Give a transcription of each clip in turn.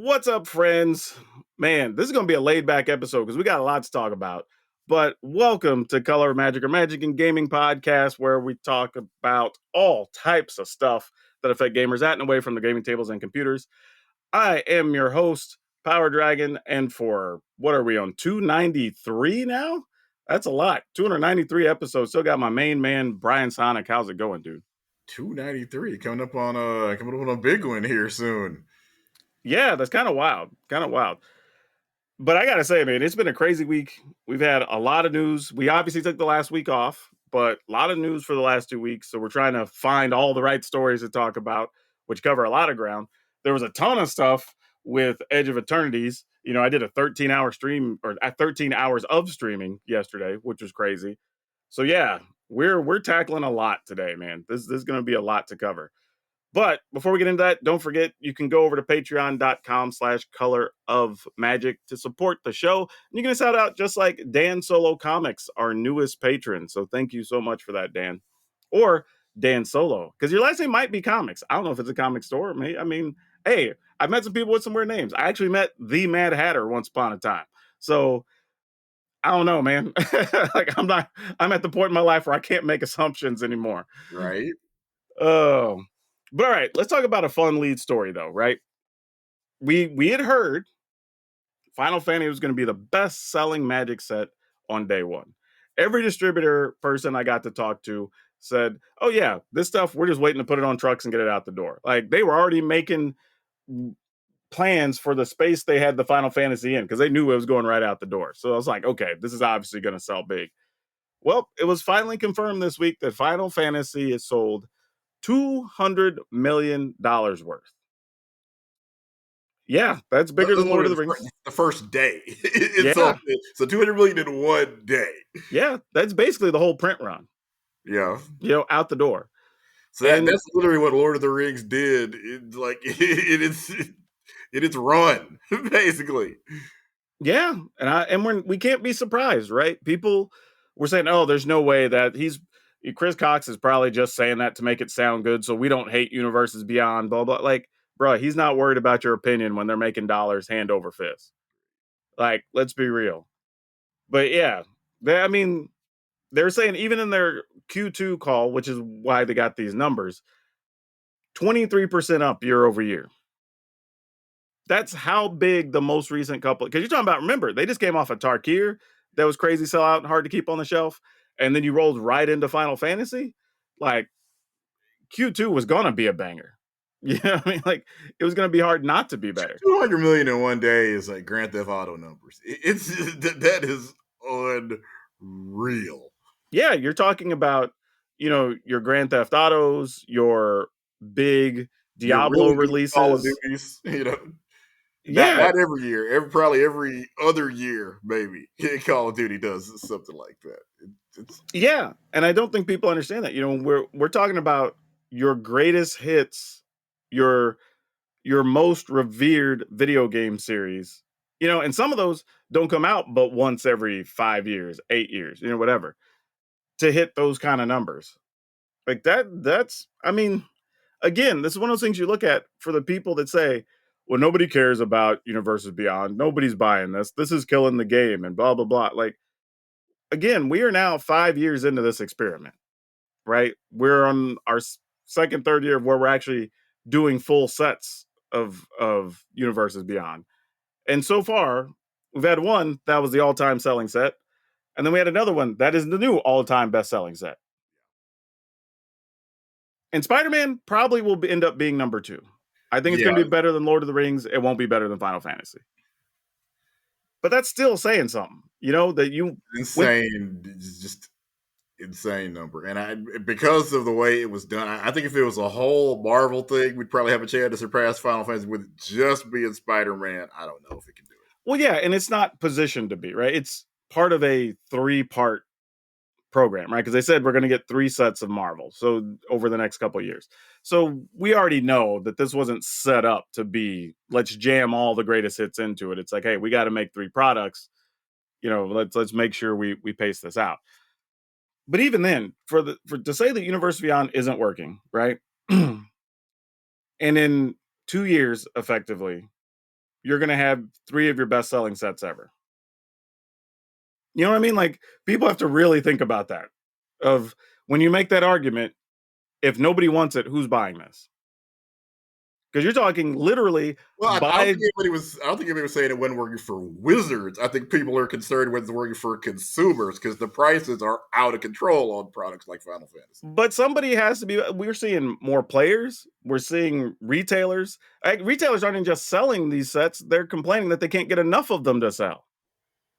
What's up, friends? Man, this is going to be a laid back episode because we got a lot to talk about. But welcome to Color Magic or Magic and Gaming Podcast, where we talk about all types of stuff that affect gamers at and away from the gaming tables and computers. I am your host, PowrDragn, and for what are we on 293 now? That's a lot. 293 episodes. Still got my main man, Brian Sonic. How's it going, dude? 293 coming up on a big one here soon. Yeah, that's kind of wild. Kind of wild. But I gotta say, man, it's been a crazy week. We've had a lot of news. We obviously took the last week off, but a lot of news for the last 2 weeks. So we're trying to find all the right stories to talk about, which cover a lot of ground. There was a ton of stuff with Edge of Eternities. You know, I did a 13-hour stream or 13 hours of streaming yesterday, which was crazy. So yeah, we're tackling a lot today, man. This is going to be a lot to cover. But before we get into that, don't forget you can go over to patreon.com/color of magic to support the show. And you're going to shout out just like Dan Solo Comics, our newest patron. So thank you so much for that, Dan. Or Dan Solo, because your last name might be Comics. I don't know if it's a comic store. I mean, hey, I've met some people with some weird names. I actually met the Mad Hatter once upon a time. So I don't know, man. I'm at the point in my life where I can't make assumptions anymore. Right. Oh. But all right, let's talk about a fun lead story though, right? We had heard Final Fantasy was going to be the best-selling Magic set on day one. Every distributor person I got to talk to said, "Oh yeah, this stuff we're just waiting to put it on trucks and get it out the door." Like they were already making plans for the space they had the Final Fantasy in because they knew it was going right out the door. So I was like, "Okay, this is obviously going to sell big." Well, it was finally confirmed this week that Final Fantasy is sold $200 million worth. Yeah, that's bigger than Lord of the Rings. The first day. Yeah. So 200 million in one day. Yeah, that's basically the whole print run. Yeah. You know, out the door. So that's literally what Lord of the Rings did. It's run, basically. Yeah, and we can't be surprised, right? People were saying, "Oh, there's no way that Chris Cox is probably just saying that to make it sound good, so we don't hate Universes Beyond." Blah blah. Like, bro, he's not worried about your opinion when they're making dollars hand over fist. Like, let's be real. But yeah, they're saying even in their Q2 call, which is why they got these numbers, 23% up year over year. That's how big the most recent couple, because you're talking about, remember, they just came off a Tarkir that was crazy sellout and hard to keep on the shelf. And then you rolled right into Final Fantasy. Like Q2 was going to be a banger. You know what I mean? Like it was going to be hard not to be better. 200 million in one day is like Grand Theft Auto numbers. That is unreal. Yeah, you're talking about, your Grand Theft Autos, your big Diablo really releases. Call of Duties, Yeah. Not every year. Probably every other year, maybe. Call of Duty does something like that. Yeah, and I don't think people understand that. We're talking about your greatest hits, your most revered video game series. And some of those don't come out but once every 5 years, 8 years, whatever. To hit those kind of numbers. Like that's again, this is one of those things you look at for the people that say, well, nobody cares about Universes Beyond. Nobody's buying this. This is killing the game and blah, blah, blah. Like, again, we are now 5 years into this experiment, right? We're on our second, third year of where we're actually doing full sets of Universes Beyond. And so far, we've had one that was the all-time selling set. And then we had another one that is the new all-time best-selling set. And Spider-Man probably will end up being number 2. I think it's going to be better than Lord of the Rings. It won't be better than Final Fantasy. But that's still saying something, that you... Just insane number. And because of the way it was done, I think if it was a whole Marvel thing, we'd probably have a chance to surpass Final Fantasy with just being Spider-Man. I don't know if it can do it. Well, yeah, and it's not positioned to be, right? It's part of a 3-part program, right? Because they said we're going to get 3 sets of Marvel, so over the next couple of years. So we already know that this wasn't set up to be, let's jam all the greatest hits into it. It's like, hey, we got to make 3 products. Let's make sure we pace this out. But even then, to say that Universe Beyond isn't working, right? And in 2 years, effectively, you're going to have 3 of your best selling sets ever. You know what I mean? Like, people have to really think about that. Of when you make that argument, if nobody wants it, who's buying this? Because you're talking literally Well, I don't buy. think anybody was. I don't think anybody was saying it wasn't working for Wizards. I think people are concerned with it's working for consumers because the prices are out of control on products like Final Fantasy. But somebody has to be. We're seeing more players. We're seeing retailers. Retailers aren't even just selling these sets; they're complaining that they can't get enough of them to sell.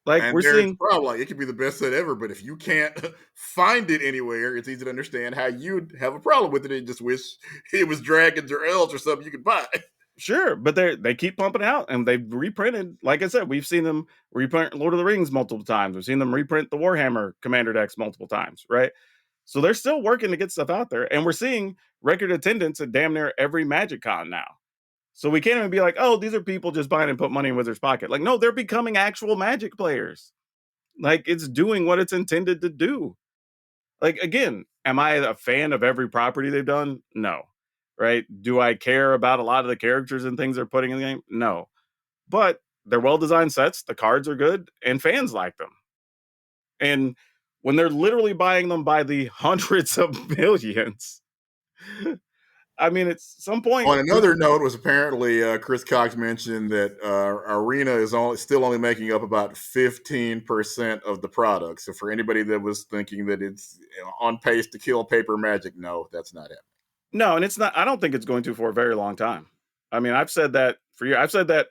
Like, And we're there's the seeing. problem. Like, it could be the best set ever, but if you can't find it anywhere, it's easy to understand how you'd have a problem with it and just wish it was Dragons or Elves or something you could buy. Sure, but they keep pumping out, and they've reprinted. Like I said, we've seen them reprint Lord of the Rings multiple times. We've seen them reprint the Warhammer Commander decks multiple times, right? So they're still working to get stuff out there, and we're seeing record attendance at damn near every Magic Con now. So we can't even be like, oh, these are people just buying and put money in Wizards' pocket. Like, no, they're becoming actual Magic players. Like, it's doing what it's intended to do. Like, again, am I a fan of every property they've done? No. Right? Do I care about a lot of the characters and things they're putting in the game? No. But they're well designed sets, the cards are good, and fans like them. And when they're literally buying them by the hundreds of millions, I mean, at some point, On another note, was apparently Chris Cox mentioned that Arena is only making up about 15% of the product. So for anybody that was thinking that it's on pace to kill Paper Magic, no, that's not it. no, and it's not, I don't think it's going to for a very long time. I mean, I've said that for years. I've said that,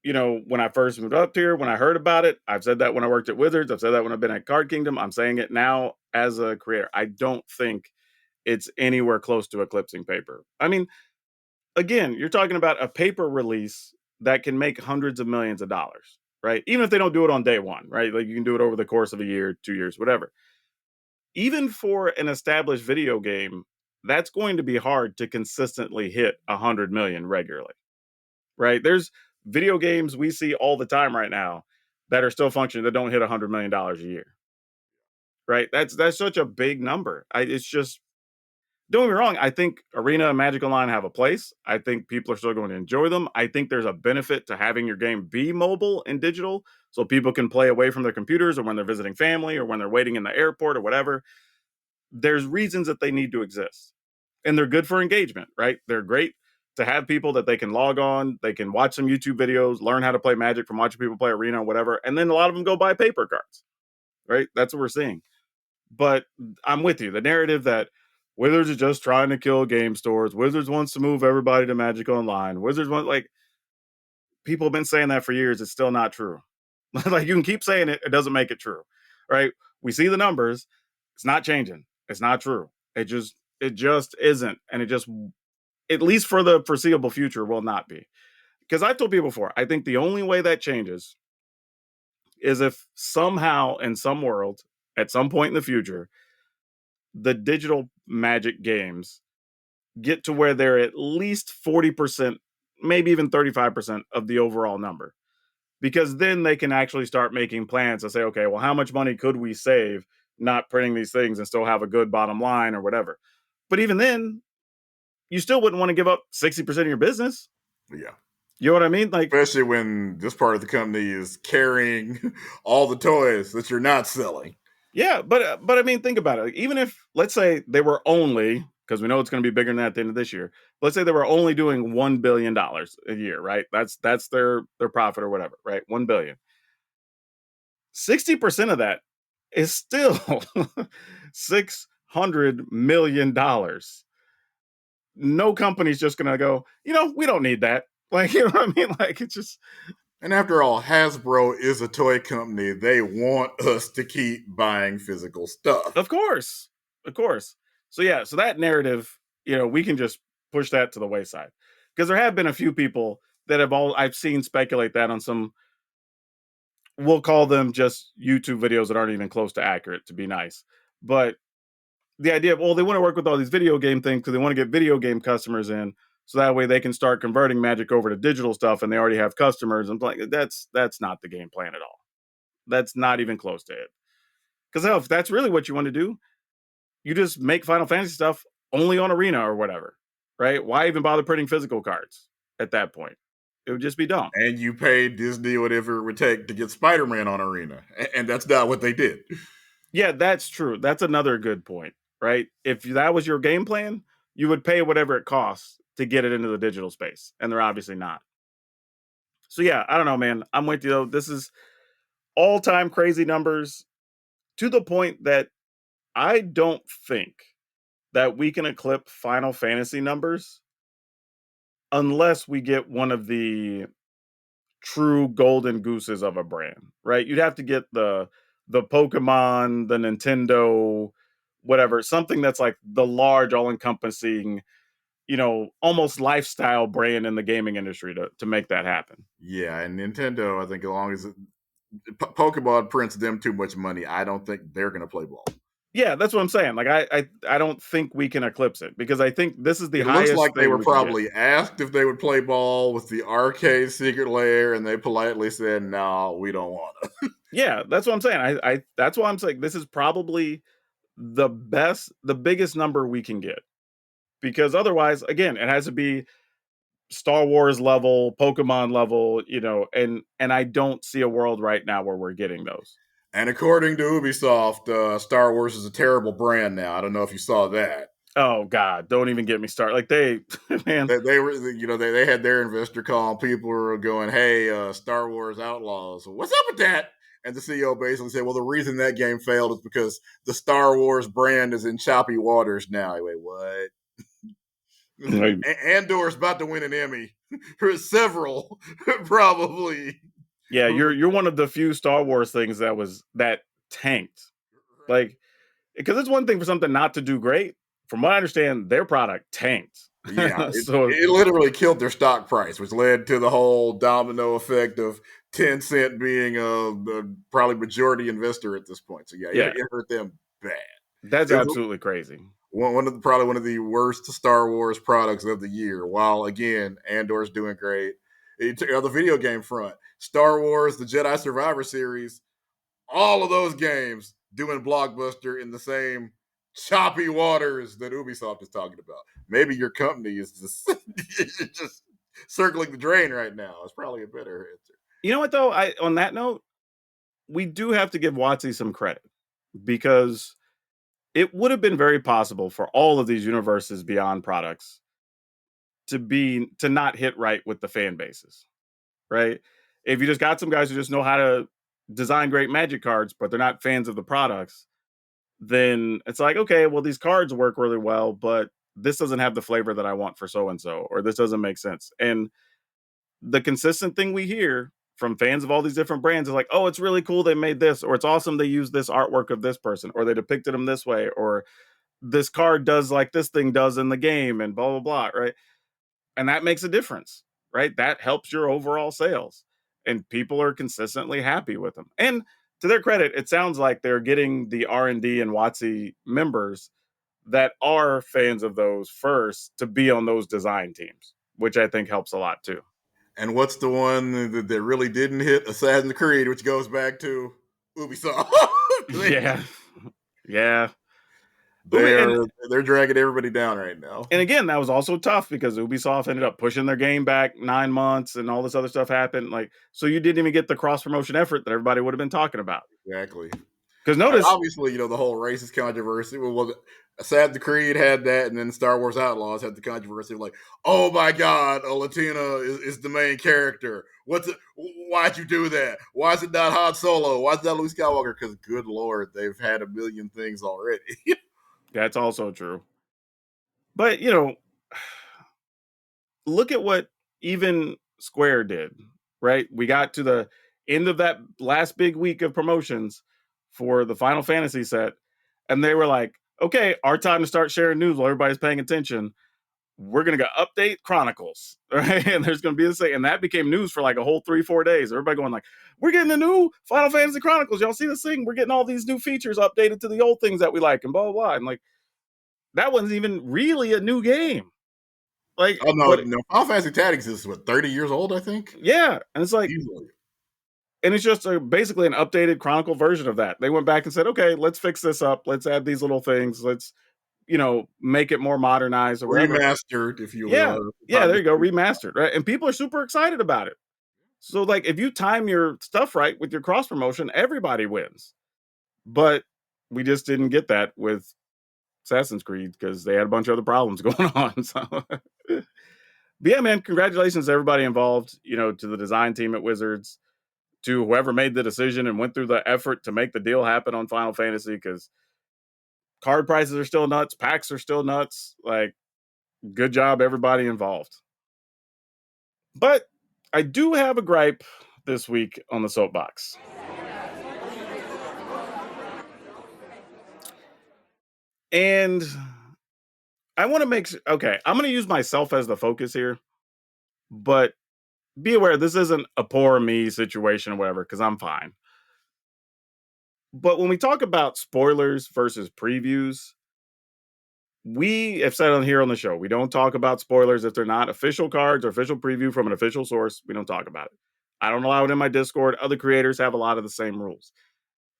when I first moved up here, when I heard about it. I've said that when I worked at Wizards. I've said that when I've been at Card Kingdom. I'm saying it now as a creator. I don't think it's anywhere close to eclipsing paper. I mean, again, you're talking about a paper release that can make hundreds of millions of dollars, right? Even if they don't do it on day one, right? Like, you can do it over the course of a year, 2 years, whatever. Even for an established video game, that's going to be hard to consistently hit 100 million regularly, right? There's video games we see all the time right now that are still functioning that don't hit $100 million a year, right? That's such a big number. It's just, don't get me wrong. I think Arena and Magic Online have a place. I think people are still going to enjoy them. I think there's a benefit to having your game be mobile and digital so people can play away from their computers or when they're visiting family or when they're waiting in the airport or whatever. There's reasons that they need to exist. And they're good for engagement, right? They're great to have people that they can log on, they can watch some YouTube videos, learn how to play Magic from watching people play Arena or whatever. And then a lot of them go buy paper cards, right? That's what we're seeing. But I'm with you. The narrative that Wizards is just trying to kill game stores. Wizards wants to move everybody to Magic Online. Wizards want, like, people have been saying that for years. It's still not true. Like, you can keep saying it, it doesn't make it true, right? We see the numbers. It's not changing. It's not true. It just isn't, and it just, at least for the foreseeable future, will not be. Because I've told people before, I think the only way that changes is if somehow in some world, at some point in the future, the digital Magic games get to where they're at least 40%, maybe even 35% of the overall number. Because then they can actually start making plans to say, okay, well, how much money could we save not printing these things and still have a good bottom line or whatever? But even then, you still wouldn't want to give up 60% of your business. Yeah. You know what I mean? Like, Especially when this part of the company is carrying all the toys that you're not selling. yeah, but I mean, think about it. Like, even if, let's say, they were only, because we know it's going to be bigger than that at the end of this year. Let's say they were only doing $1 billion a year, right? That's their profit or whatever, right? 1 billion. 60% of that is still $600 million. No company's just going to go, we don't need that. Like, you know what I mean? Like, it's just, And after all, Hasbro is a toy company. They want us to keep buying physical stuff. of course, of course. So yeah, so that narrative, we can just push that to the wayside, because there have been a few people that I've seen speculate that on some, we'll call them just YouTube videos that aren't even close to accurate, to be nice. But the idea of, well, they want to work with all these video game things because they want to get video game customers in, so that way they can start converting Magic over to digital stuff, and they already have customers. And like, that's not the game plan at all. That's not even close to it. Because if that's really what you want to do, you just make Final Fantasy stuff only on Arena or whatever, right? Why even bother printing physical cards at that point? It would just be dumb. And you paid Disney whatever it would take to get Spider-Man on Arena. And that's not what they did. Yeah, that's true. That's another good point, right? If that was your game plan, you would pay whatever it costs to get it into the digital space, and they're obviously not. So yeah, I don't know, man. I'm with you though. This is all-time crazy numbers to the point that I don't think that we can eclipse Final Fantasy numbers unless we get one of the true golden gooses of a brand, right? You'd have to get the Pokemon, the Nintendo, whatever, something that's like the large, all-encompassing, almost lifestyle brand in the gaming industry to make that happen. Yeah, and Nintendo, I think as long as Pokemon prints them too much money, I don't think they're going to play ball. Yeah, that's what I'm saying. Like I don't think we can eclipse it because I think this is the It looks highest like they thing were we can get. probably asked if they would play ball with the arcade Secret Lair, and they politely said, "No, we don't want to." Yeah, that's what I'm saying. I that's why I'm saying this is probably the biggest number we can get. Because otherwise, again, it has to be Star Wars level, Pokemon level, and I don't see a world right now where we're getting those. And according to Ubisoft, Star Wars is a terrible brand now. I don't know if you saw that. Oh God, don't even get me started. Like man, They were, they had their investor call. And people were going, "Hey, Star Wars Outlaws, what's up with that?" And the CEO basically said, "Well, the reason that game failed is because the Star Wars brand is in choppy waters now." Wait, what? like, Andor's about to win an Emmy for several, probably. yeah, you're one of the few Star Wars things that tanked. Like, because it's one thing for something not to do great. From what I understand, their product tanked. Yeah, So it literally killed their stock price, which led to the whole domino effect of Tencent being a probably majority investor at this point. So yeah, yeah, it hurt them bad. that's It was absolutely crazy. probably one of the worst Star Wars products of the year. While again, Andor's doing great. On the video game front, Star Wars, the Jedi Survivor series, all of those games doing blockbuster in the same choppy waters that Ubisoft is talking about. Maybe your company is just just circling the drain right now. It's probably a better answer. You know what though? I On that note, we do have to give WotC some credit because it would have been very possible for all of these universes beyond products to not hit right with the fan bases, right? If you just got some guys who just know how to design great magic cards, but they're not fans of the products, then it's like, okay, well, these cards work really well, but this doesn't have the flavor that I want for so and so, or this doesn't make sense. And the consistent thing we hear from fans of all these different brands is like, oh, it's really cool they made this, or it's awesome they used this artwork of this person, or they depicted them this way, or this card does like this thing does in the game, and blah, blah, blah, right? And that makes a difference, right? That helps your overall sales. And people are consistently happy with them. And to their credit, it sounds like they're getting the R&D and WotC members that are fans of those first to be on those design teams, which I think helps a lot too. And what's the one that really didn't hit? Assassin's Creed, which goes back to Ubisoft. Yeah. Yeah. And They're dragging everybody down right now. and again, that was also tough because Ubisoft ended up pushing their game back 9 months and all this other stuff happened. Like, so you didn't even get the cross promotion effort that everybody would have been talking about. Exactly. Because notice, obviously, the whole racist controversy. Well, Assassin's Creed had that, and then Star Wars Outlaws had the controversy of like, oh my God, a Latina is the main character. Why'd you do that? Why is it not Han Solo? Why is it not Luke Skywalker? Because good Lord, they've had a million things already. that's also true. But, look at what even Square did, right? We got to the end of that last big week of promotions for the Final Fantasy set, and they were like, okay, our time to start sharing news while everybody's paying attention. We're going to go update Chronicles, right? And there's going to be this thing. And that became news for like a whole 3-4 days. Everybody going like, we're getting the new Final Fantasy Chronicles. Y'all see this thing? We're getting all these new features updated to the old things that we like and blah, blah, blah. And like, that wasn't even really a new game. Like, oh no, but no, Final Fantasy Tactics is 30 years old, I think. yeah. And it's like, easily. And it's just basically an updated Chronicle version of that. They went back and said, okay, let's fix this up. Let's add these little things. Let's make it more modernized or whatever. Remastered, if you Yeah. will. Yeah, there you go, remastered, right? And people are super excited about it. So, like, if you time your stuff right with your cross promotion, everybody wins. But we just didn't get that with Assassin's Creed because they had a bunch of other problems going on. So, but yeah, man, congratulations to everybody involved, to the design team at Wizards, to whoever made the decision and went through the effort to make the deal happen on Final Fantasy because card prices are still nuts, packs are still nuts. Like, good job, everybody involved. But I do have a gripe this week on the soapbox. And I want to okay, I'm going to use myself as the focus here, but be aware this isn't a poor me situation or whatever, because I'm fine. But when we talk about spoilers versus previews, we have said on here on the show, we don't talk about spoilers if they're not official cards or official preview from an official source. We don't talk about it. I don't allow it in my Discord. Other creators have a lot of the same rules.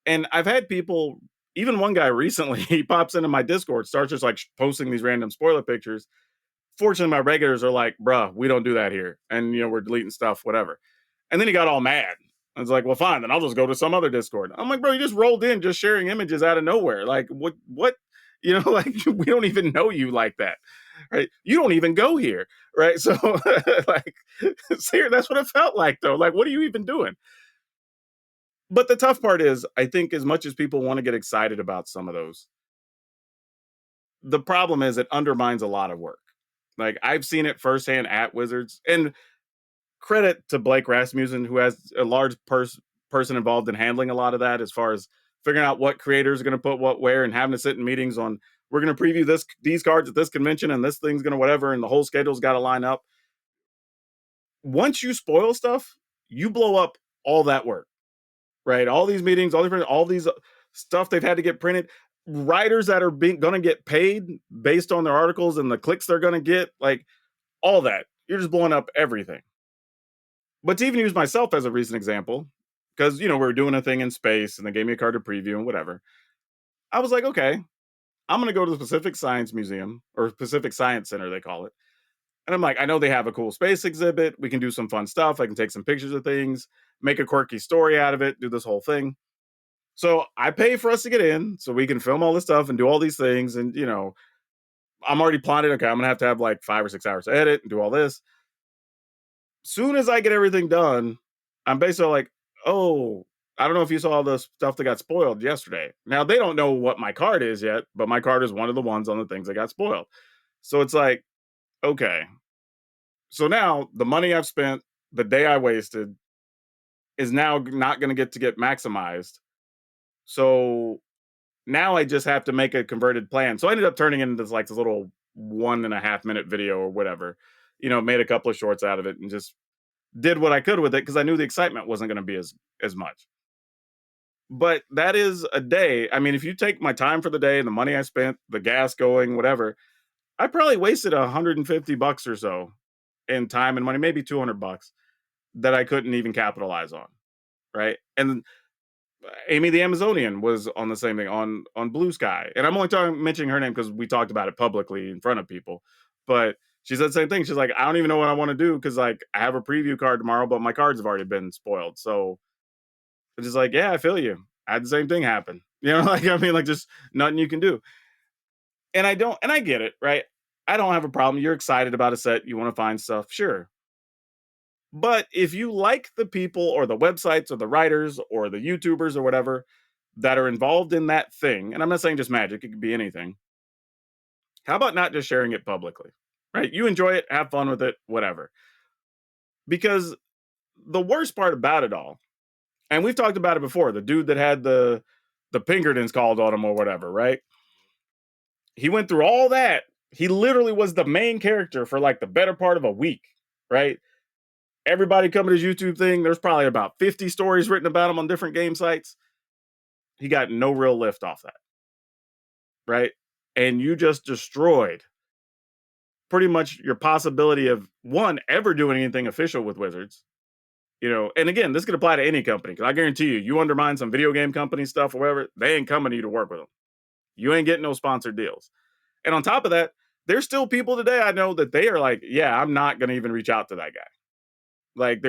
And I've had people, even one guy recently, he pops into my Discord, starts just like posting these random spoiler pictures. Fortunately, my regulars are like, bruh, we don't do that here. And, we're deleting stuff, whatever. And then he got all mad. I was like, well, fine, then I'll just go to some other Discord. I'm like, bro, you just rolled in just sharing images out of nowhere. Like, what? Like, we don't even know you like that, right? You don't even go here, right? So, like, seriously, that's what it felt like, though. Like, what are you even doing? But the tough part is, I think as much as people want to get excited about some of those, the problem is it undermines a lot of work. Like, I've seen it firsthand at Wizards, and credit to Blake Rasmussen, who has a large person involved in handling a lot of that, as far as figuring out what creators are going to put what where, and having to sit in meetings on, we're going to preview these cards at this convention, and this thing's going to whatever, and the whole schedule's got to line up. Once you spoil stuff, you blow up all that work, right? All these meetings, all these stuff they've had to get printed, writers that are going to get paid based on their articles and the clicks they're going to get, like, all that. You're just blowing up everything. But to even use myself as a recent example, because, we were doing a thing in space and they gave me a card to preview and whatever. I was like, okay, I'm going to go to the Pacific Science Museum, or Pacific Science Center, they call it. And I'm like, I know they have a cool space exhibit. We can do some fun stuff. I can take some pictures of things, make a quirky story out of it, do this whole thing. So I pay for us to get in so we can film all this stuff and do all these things. And, I'm already plotted. Okay, I'm going to have like 5 or 6 hours to edit and do all this. Soon as I get everything done, I'm basically like, oh, I don't know if you saw the stuff that got spoiled yesterday. Now, they don't know what my card is yet, but my card is one of the ones on the things that got spoiled. So it's like, okay. So now the money I've spent, the day I wasted, is now not going to get maximized. So now I just have to make a converted plan. So I ended up turning into this little 1.5 minute video or whatever, made a couple of shorts out of it and just did what I could with it because I knew the excitement wasn't going to be as much. But that is a day. I mean, if you take my time for the day and the money I spent, the gas going, whatever, I probably wasted $150 or so in time and money, maybe $200 that I couldn't even capitalize on. Right. And Amy the Amazonian was on the same thing on Blue Sky. And I'm only mentioning her name because we talked about it publicly in front of people. But she said the same thing. She's like, I don't even know what I want to do because, like, I have a preview card tomorrow, but my cards have already been spoiled. So it's just like, yeah, I feel you. I had the same thing happen. Just nothing you can do. And I get it, right? I don't have a problem. You're excited about a set. You want to find stuff. Sure. But if you like the people or the websites or the writers or the YouTubers or whatever that are involved in that thing, and I'm not saying just Magic, it could be anything. How about not just sharing it publicly, right? You enjoy it, have fun with it, whatever. Because the worst part about it all, and we've talked about it before, the dude that had the Pinkertons called on him or whatever, right? He went through all that. He literally was the main character for like the better part of a week, right? Everybody coming to his YouTube thing. There's probably about 50 stories written about him on different game sites. He got no real lift off that, right? And you just destroyed pretty much your possibility of, one, ever doing anything official with Wizards. And again, this could apply to any company, because I guarantee you undermine some video game company stuff or whatever, they ain't coming to you to work with them. You ain't getting no sponsored deals. And on top of that, there's still people today I know that they are like, yeah, I'm not going to even reach out to that guy. Like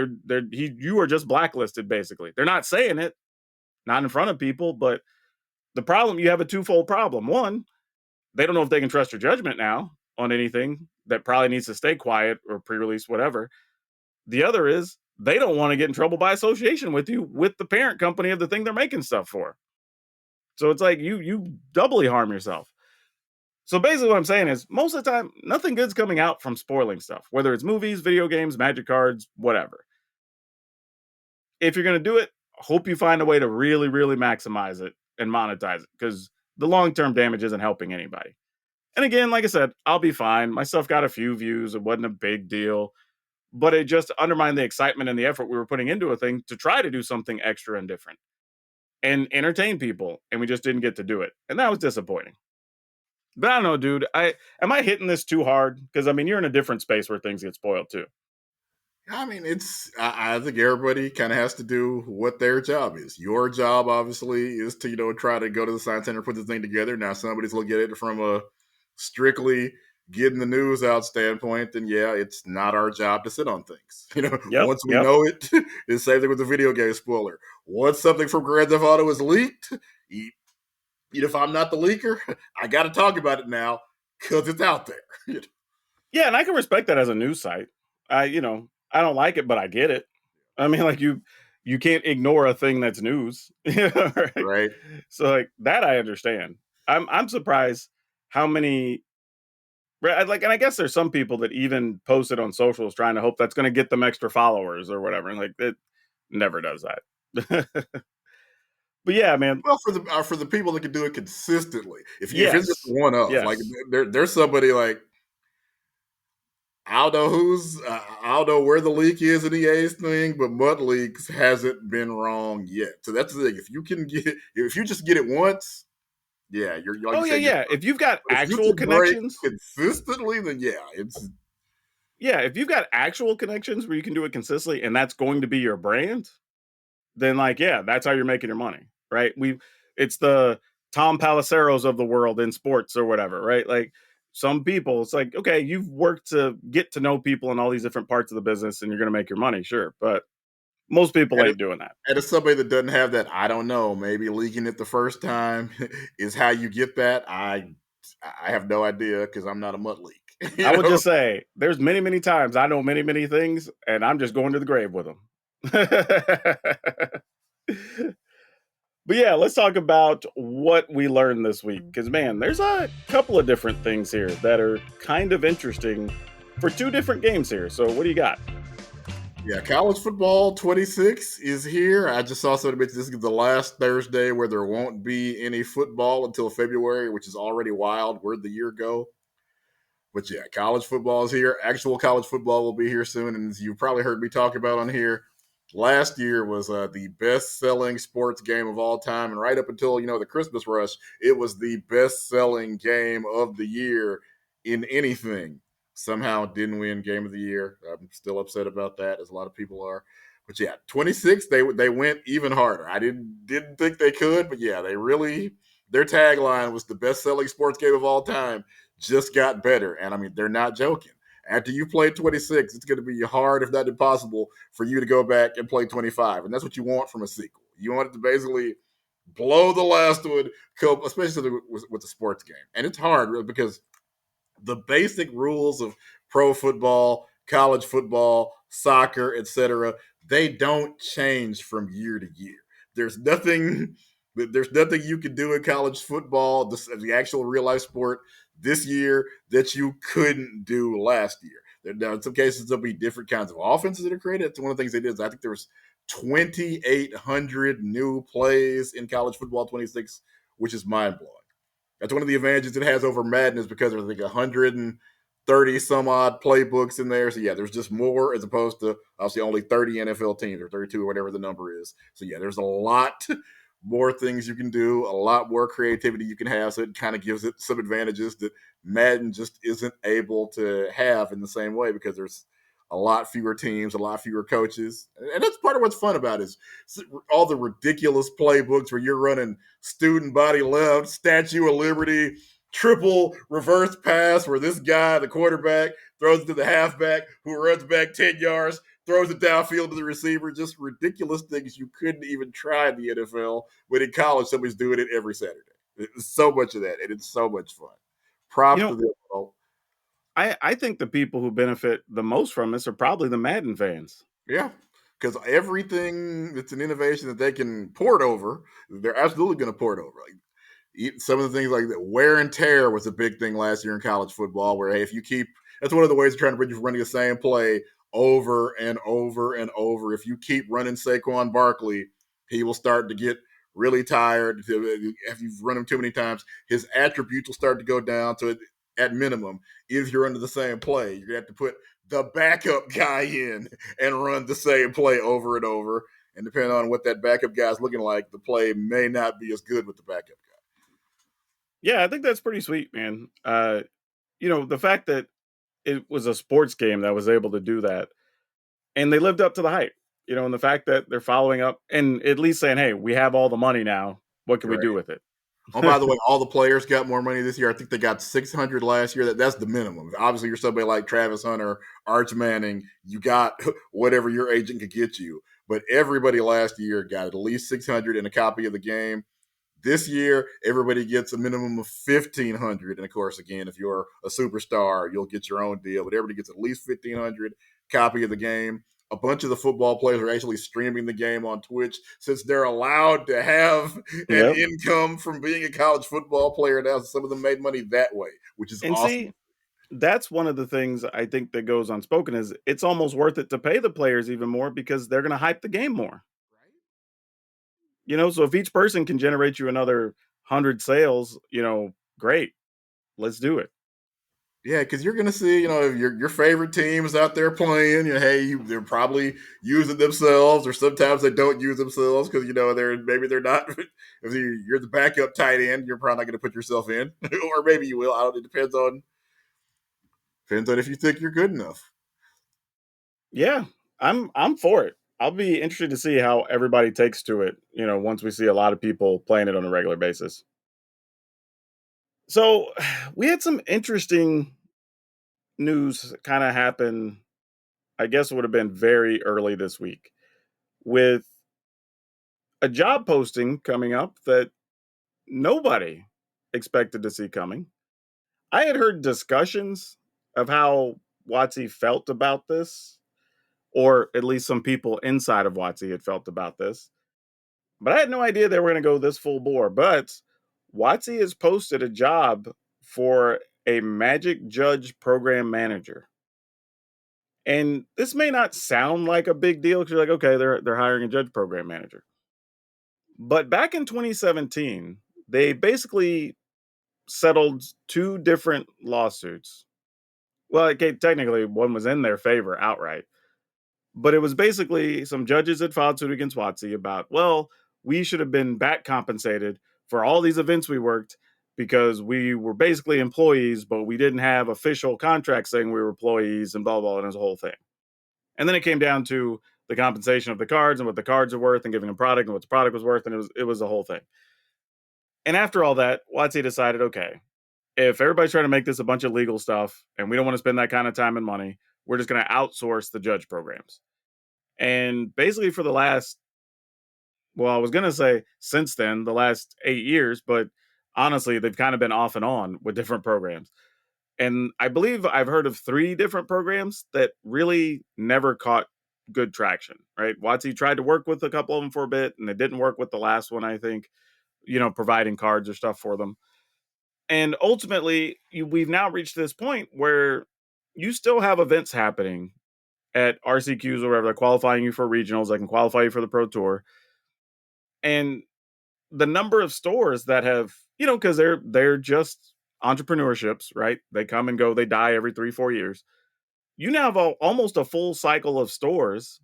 you are just blacklisted basically. They're not saying it, not in front of people, but the problem, you have a twofold problem. One, they don't know if they can trust your judgment now on anything that probably needs to stay quiet or pre-release, whatever. The other is they don't want to get in trouble by association with you, with the parent company of the thing they're making stuff for. So it's like you doubly harm yourself. So basically what I'm saying is most of the time, nothing good's coming out from spoiling stuff, whether it's movies, video games, magic cards, whatever. If you're going to do it, hope you find a way to really, really maximize it and monetize it, because the long-term damage isn't helping anybody. And again, like I said, I'll be fine. My stuff got a few views. It wasn't a big deal, but it just undermined the excitement and the effort we were putting into a thing to try to do something extra and different and entertain people. And we just didn't get to do it. And that was disappointing. But I don't know, dude. Am I hitting this too hard? Because I mean, you're in a different space where things get spoiled too. I mean, I think everybody kind of has to do what their job is. Your job, obviously, is to, try to go to the science center, put the thing together. Now, somebody's looking at it from a strictly getting the news out standpoint, then yeah, it's not our job to sit on things. Yep. Once we know it, it's the same thing with the video game spoiler. Once something from Grand Theft Auto is leaked, if I'm not the leaker, I got to talk about it now because it's out there. Yeah, and I can respect that as a news site. I don't like it, but I get it. I mean, like you can't ignore a thing that's news, right? Right. So like that, I understand. I'm surprised how many. Right, like, and I guess there's some people that even post it on socials trying to hope that's going to get them extra followers or whatever. And like it never does that. But yeah, man. Well, for the people that can do it consistently, if it's just Yes. one of, like, Yes. there's somebody like, I don't know where the leak is in EA's thing, but Mud Leaks hasn't been wrong yet. So that's the thing. If you just get it once, yeah, you're like Oh you yeah, said, yeah. If you've got but if you actual can break connections, consistently, then yeah, it's yeah. If you've got actual connections where you can do it consistently, and that's going to be your brand, then like yeah, that's how you're making your money, right? It's the Tom Paliceros of the world in sports or whatever, right? Like some people, it's like okay, you've worked to get to know people in all these different parts of the business, and you're going to make your money, sure. But most people and, ain't doing that. and it's somebody that doesn't have that. I don't know. Maybe leaking it the first time is how you get that. I have no idea because I'm not a Mud Leak. I would just say there's many, many times I know many, many things, and I'm just going to the grave with them. But yeah, let's talk about what we learned this week. Because man, there's a couple of different things here that are kind of interesting for two different games here. So what do you got? Yeah, college football 26 is here. I just saw somebody mention this is the last Thursday where there won't be any football until February, which is already wild. Where'd the year go? But yeah, college football is here. Actual college football will be here soon. And as you've probably heard me talk about on here, last year was the best-selling sports game of all time. And right up until, the Christmas rush, it was the best-selling game of the year in anything. Somehow didn't win game of the year. I'm still upset about that, as a lot of people are. But yeah, 26, they went even harder. I didn't think they could, but yeah, their tagline was the best-selling sports game of all time, just got better. And I mean, they're not joking. After you play 26, it's going to be hard, if not impossible, for you to go back and play 25. And that's what you want from a sequel. You want it to basically blow the last one, especially with the sports game. And it's hard really, because the basic rules of pro football, college football, soccer, etc., they don't change from year to year. There's nothing you can do in college football, the actual real life sport, this year that you couldn't do last year. Now, in some cases, there'll be different kinds of offenses that are created. That's one of the things they did. I think there was 2,800 new plays in college football 26, which is mind blowing. That's one of the advantages it has over Madden, is because there's like 130 some odd playbooks in there. So yeah, there's just more, as opposed to obviously only 30 NFL teams or 32 or whatever the number is. So yeah, there's a lot more things you can do, a lot more creativity you can have. So it kind of gives it some advantages that Madden just isn't able to have in the same way, because there's a lot fewer teams, a lot fewer coaches. And that's part of what's fun about it, is all the ridiculous playbooks where you're running student body left, Statue of Liberty, triple reverse pass where this guy, the quarterback, throws it to the halfback who runs back 10 yards, throws it downfield to the receiver. Just ridiculous things you couldn't even try in the NFL. But in college, somebody's doing it every Saturday. It's so much of that, and it's so much fun. You Props to know, them. All. I think the people who benefit the most from this are probably the Madden fans. Yeah. Because everything that's an innovation that they can port over, they're absolutely going to port over. Like some of the things like that, wear and tear was a big thing last year in college football. Where hey, if you keep, that's one of the ways they're trying to bring you from running the same play over and over and over. If you keep running Saquon Barkley, he will start to get really tired. If you've run him too many times, his attributes will start to go down. So at minimum, if you're under the same play, you're gonna have to put the backup guy in and run the same play over and over. And depending on what that backup guy is looking like, the play may not be as good with the backup guy. Yeah, I think that's pretty sweet, man. The fact that it was a sports game that was able to do that, and they lived up to the hype. And the fact that they're following up and at least saying, "Hey, we have all the money now. What can we do Right. with it?" Oh, by the way, all the players got more money this year. I think they got 600 last year. That's the minimum. Obviously, you're somebody like Travis Hunter, Arch Manning. You got whatever your agent could get you. But everybody last year got at least 600 and a copy of the game. This year, everybody gets a minimum of 1,500. And of course, again, if you're a superstar, you'll get your own deal. But everybody gets at least 1,500 copy of the game. A bunch of the football players are actually streaming the game on Twitch since they're allowed to have an Yep. income from being a college football player now. Some of them made money that way, which is And awesome. see, that's one of the things I think that goes unspoken is it's almost worth it to pay the players even more because they're going to hype the game more. So if each person can generate you another 100 sales, great. Let's do it. Yeah, because you're going to see, if your favorite team is out there playing, hey, they're probably using themselves, or sometimes they don't use themselves because they're not. If you're the backup tight end, you're probably not going to put yourself in, or maybe you will. I don't. It depends on if you think you're good enough. Yeah, I'm for it. I'll be interested to see how everybody takes to it, once we see a lot of people playing it on a regular basis. So, we had some interesting news kind of happen. I guess it would have been very early this week with a job posting coming up that nobody expected to see coming. I had heard discussions of how Watsy felt about this, or at least some people inside of Watsy had felt about this. But I had no idea they were going to go this full bore. But Watsy has posted a job for a Magic Judge Program Manager. And this may not sound like a big deal because you're like, okay, they're hiring a judge program manager. But back in 2017, they basically settled two different lawsuits. Well, okay, technically one was in their favor outright, but it was basically some judges had filed suit against Watsy about, well, we should have been back compensated for all these events we worked because we were basically employees, but we didn't have official contracts saying we were employees and blah, blah, and it was a whole thing. And then it came down to the compensation of the cards and what the cards are worth and giving a product and what the product was worth. And it was a whole thing. And after all that, Watsy decided, okay, if everybody's trying to make this a bunch of legal stuff and we don't want to spend that kind of time and money, we're just going to outsource the judge programs. And basically for the last, well, I was going to say since then, the last 8 years, but honestly, they've kind of been off and on with different programs. And I believe I've heard of 3 different programs that really never caught good traction, right? Watsy tried to work with a couple of them for a bit and it didn't work with the last one, I think, providing cards or stuff for them. And ultimately, we've now reached this point where you still have events happening at RCQs or whatever. They're qualifying you for regionals. They can qualify you for the Pro Tour. And the number of stores that have, because they're just entrepreneurships, right? They come and go. They die every 3-4 years. You now have almost a full cycle of stores,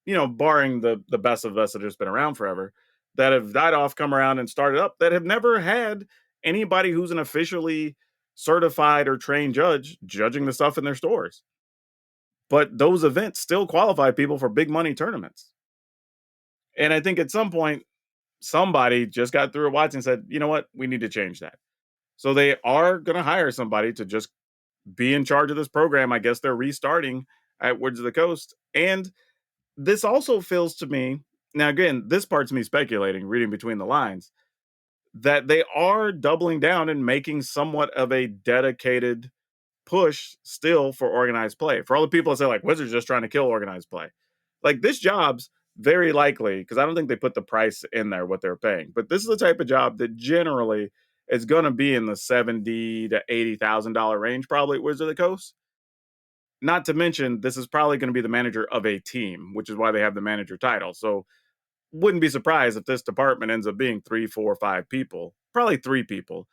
barring the best of us that have just been around forever, that have died off, come around and started up that have never had anybody who's an officially certified or trained judge judging the stuff in their stores. But those events still qualify people for big money tournaments. And I think at some point, somebody just got through a Watson and said, you know what, we need to change that. So they are going to hire somebody to just be in charge of this program. I guess they're restarting at Woods of the Coast. And this also feels to me, now again, this part's me speculating, reading between the lines, that they are doubling down and making somewhat of a dedicated push still for organized play. For all the people that say like Wizards just trying to kill organized play. Like this job's very likely, because I don't think they put the price in there what they're paying, but this is the type of job that generally is going to be in the $70,000 to $80,000 range, probably at Wizards of the Coast. Not to mention, this is probably going to be the manager of a team, which is why they have the manager title. So wouldn't be surprised if this department ends up being 3, 4, 5 people, probably 3 people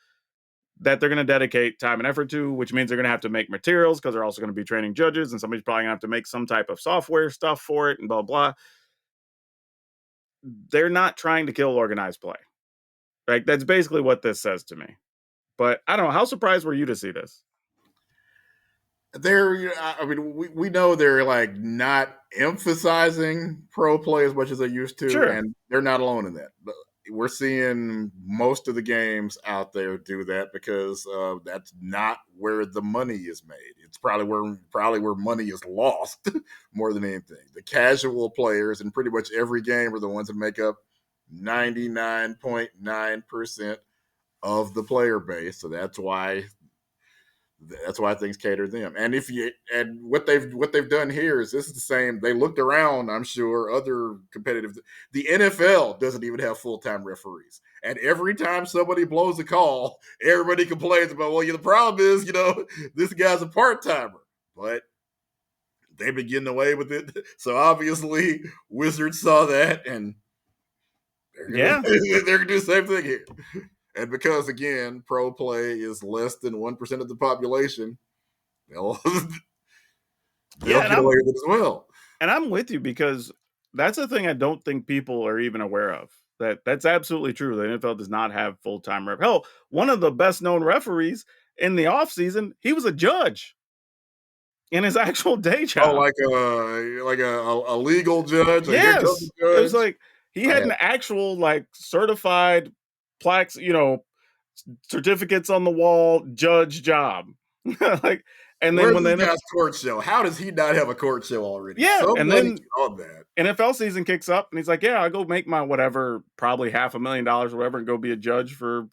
that they're going to dedicate time and effort to, which means they're going to have to make materials because they're also going to be training judges, and somebody's probably going to have to make some type of software stuff for it and blah, blah. They're not trying to kill organized play. Like that's basically what this says to me. But I don't know. How surprised were you to see this? I mean, we know they're like not emphasizing pro play as much as they used to, Sure. and they're not alone in that. But we're seeing most of the games out there do that because that's not where the money is made. It's probably where money is lost more than anything. The casual players in pretty much every game are the ones that make up 99.9% of the player base. So that's why things cater to them. And what they've done here is this is the same. They looked around, I'm sure, other competitive. The NFL doesn't even have full-time referees, and every time somebody blows a call, everybody complains about, well, the problem is, this guy's a part-timer, but they've been getting away with it. So obviously, Wizards saw that, and Yeah. they're gonna do the same thing here. And because again, pro play is less than 1% of the population, they'll Yeah. they'll get away with it as well. And I'm with you because that's a thing I don't think people are even aware of. That's absolutely true. The NFL does not have full-time ref. Hell, one of the best known referees in the offseason, he was a judge in his actual day Oh, job. like a legal judge, like here comes Yes. the It was judge. like he I had had an actual like certified plaques, certificates on the wall judge job. Like, and then Where's when this the guy's court show? How does he not have a court show already? yeah, and Somebody then get on that. NFL season kicks up and he's like, yeah, I'll go make my whatever, probably $500,000 or whatever, and go be a judge for,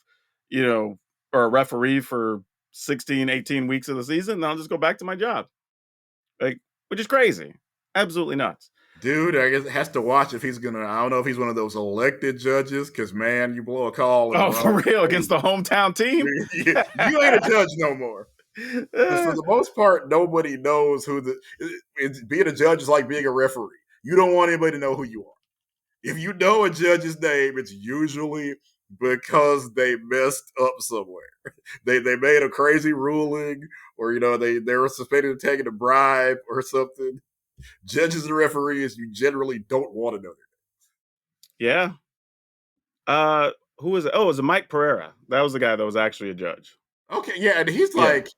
you know, or a referee for 16, 18 weeks of the season. And I'll just go back to my job. Like, which is crazy. Absolutely nuts. Dude, I guess has to watch if he's gonna. I don't know if he's one of those elected judges, because man, you blow a call in the Oh, for wrong real, against state, the hometown team? you ain't a judge no more. Because for the most part, nobody knows who being a judge is like being a referee. You don't want anybody to know who you are. If you know a judge's name, it's usually because they messed up somewhere. They made a crazy ruling, or they were suspected of taking a bribe or something. Judges and referees, you generally don't want to know Yeah. Uh, who was it? Oh, it was Mike Pereira. That was the guy that was actually a judge. that. Okay, yeah, and he's Yeah. like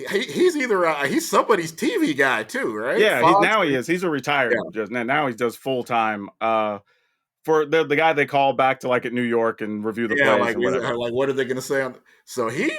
he's either he's somebody's TV guy too, right? Yeah, he Fox. now he is. He's a Yeah, retired just now he does full time for the guy they call back to like at New York and review the yeah. plays Like, or whatever. like what are they going to say on? So he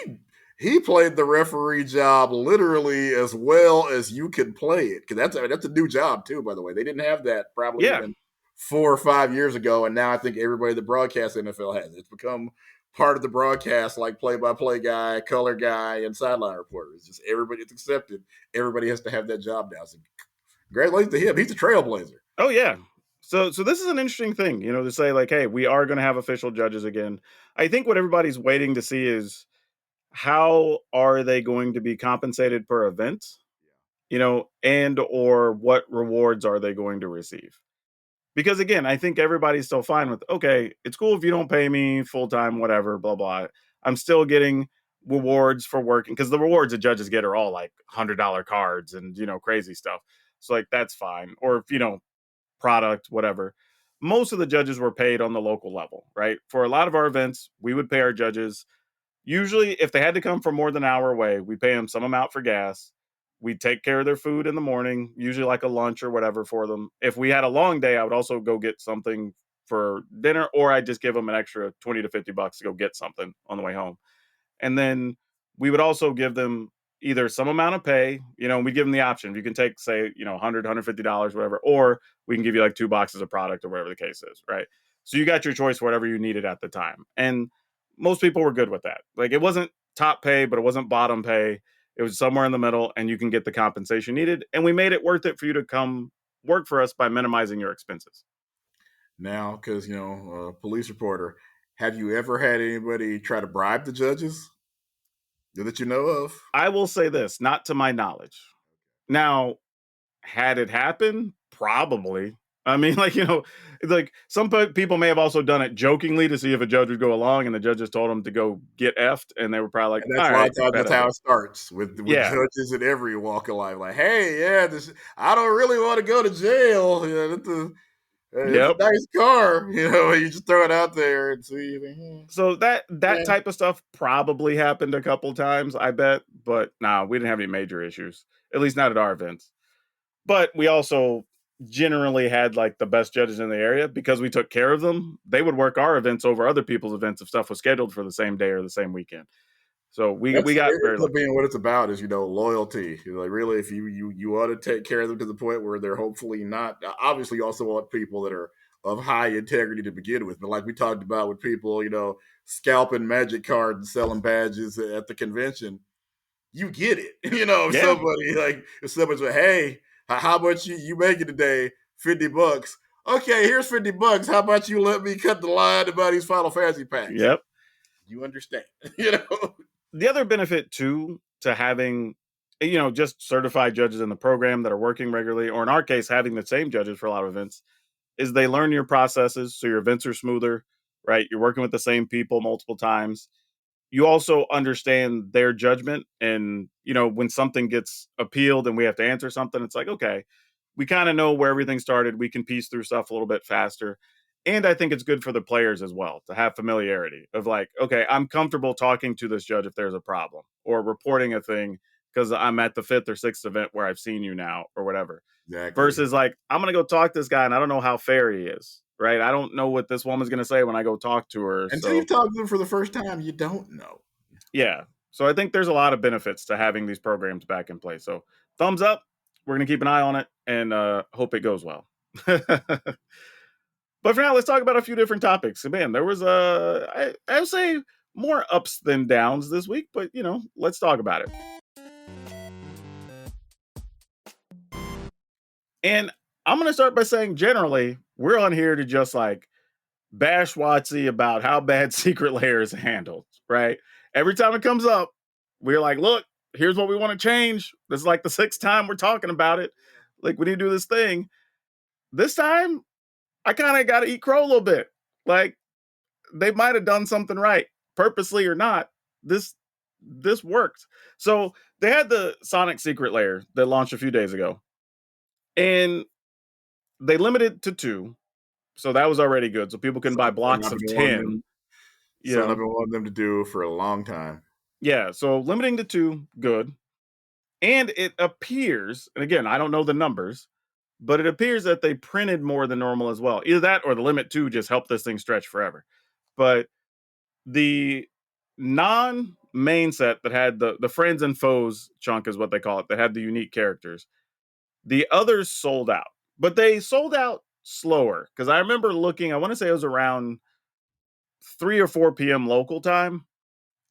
played the referee job literally as well as you can play it, because that's a new job too. By the way, they didn't have that probably Yeah. even 4 or 5 years ago, and now I think everybody that broadcasts NFL has it. It's become part of the broadcast, like play-by-play guy, color guy, and sideline reporter. It's just everybody. It's accepted. Everybody has to have that job now. So congratulations to him. He's a trailblazer. Oh yeah. So this is an interesting thing, to say like, hey, we are going to have official judges again. I think what everybody's waiting to see is how are they going to be compensated per event, and or what rewards are they going to receive? Because again, I think everybody's still fine with, okay, it's cool if you don't pay me full time, whatever, blah, blah. I'm still getting rewards for working, because the rewards that judges get are all like $100 cards and, crazy stuff. So like, that's fine. Or if, product, whatever. Most of the judges were paid on the local level, right? For a lot of our events, we would pay our judges. Usually, if they had to come from more than an hour away, we pay them some amount for gas. We take care of their food in the morning, usually like a lunch or whatever for them. If we had a long day, I would also go get something for dinner, or I'd just give them an extra 20 to $50 to go get something on the way home. And then we would also give them either some amount of pay, we give them the option. You can take, say, $100, $150, whatever, or we can give you like 2 boxes of product or whatever the case is, right? So you got your choice for whatever you needed at the time. And most people were good with that. Like, it wasn't top pay, but it wasn't bottom pay. It was somewhere in the middle, and you can get the compensation needed. And we made it worth it for you to come work for us by minimizing your expenses. Now, because police reporter, have you ever had anybody try to bribe the judges that you know of? I will say this, not to my knowledge. Now, had it happened? Probably. I mean, like some people may have also done it jokingly to see if a judge would go along, and the judge just told them to go get effed, and they were probably like, And that's "All a lot right, of times bad that's how idea." it starts with Yeah, judges in every walk of life. Like, hey, yeah, I don't really want to go to jail. It's a yep. nice car. You just throw it out there and see. So that Yeah. type of stuff probably happened a couple times, I bet, but nah, we didn't have any major issues, at least not at our events. But we also generally had like the best judges in the area because we took care of them. They would work our events over other people's events if stuff was scheduled for the same day or the same weekend. So we That's got it very ends up lucky. being what it's about is loyalty. Like really, if you want to take care of them to the point where they're hopefully not. Obviously, you also want people that are of high integrity to begin with. But like we talked about with people, scalping magic cards and selling badges at the convention, you get it. If Yeah. somebody's like, hey, how much you making today? $50. Okay, here's $50. How about you let me cut the line about these Final Fantasy packs? Yep. You understand, you know. The other benefit too to having just certified judges in the program that are working regularly, or in our case having the same judges for a lot of events, is they learn your processes so your events are smoother, right? You're working with the same people multiple times. You also understand their judgment, and when something gets appealed and we have to answer something, it's like, okay, we kind of know where everything started. We can piece through stuff a little bit faster. And I think it's good for the players as well to have familiarity of like, okay, I'm comfortable talking to this judge if there's a problem, or reporting a thing because I'm at the fifth or sixth event where I've seen you now or whatever. Exactly. Versus like, I'm going to go talk to this guy and I don't know how fair he is, right? I don't know what this woman's going to say when I go talk to her. Until you've So, talked to them for the first time, you don't know. yeah. So I think there's a lot of benefits to having these programs back in place. So, thumbs up. We're going to keep an eye on it and hope it goes well. But for now, let's talk about a few different topics. Man, there was I would say more ups than downs this week, but let's talk about it. And I'm gonna start by saying generally, we're on here to just like bash Watsy about how bad Secret Lair is handled, right? Every time it comes up, we're like, look, here's what we want to change. This is like the sixth time we're talking about it. Like, we need to do this thing. This time, I kind of got to eat crow a little bit. Like, they might have done something right, purposely or not. This worked. So they had the Sonic Secret Lair that launched a few days ago, and they limited to 2. So that was already good. So people can buy Something blocks I've of been wanting 10, them. you Something I've know. been wanting them to do for a long time. Yeah, so limiting to 2, good. And it appears, and again, I don't know the numbers, but it appears that they printed more than normal as well. Either that or the limit 2 just helped this thing stretch forever. But the non-main set that had the friends and foes chunk is what they call it, that had the unique characters. The others sold out, but they sold out slower because I remember looking. I want to say it was around 3 or 4 p.m. local time,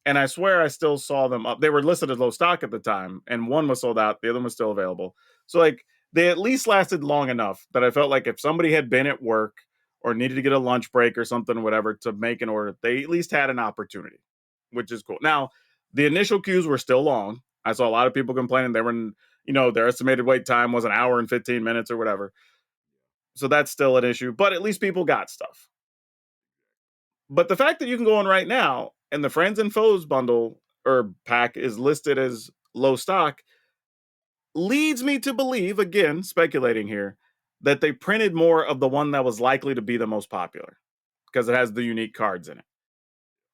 and I swear I still saw them up. They were listed as low stock at the time, and one was sold out, the other one was still available. So like they at least lasted long enough that I felt like if somebody had been at work or needed to get a lunch break or something, or whatever, to make an order, they at least had an opportunity, which is cool. Now, the initial queues were still long. I saw a lot of people complaining they were in, their estimated wait time was an hour and 15 minutes or whatever. So that's still an issue, but at least people got stuff. But the fact that you can go on right now and the friends and foes bundle or pack is listed as low stock leads me to believe, again, speculating here, that they printed more of the one that was likely to be the most popular because it has the unique cards in it.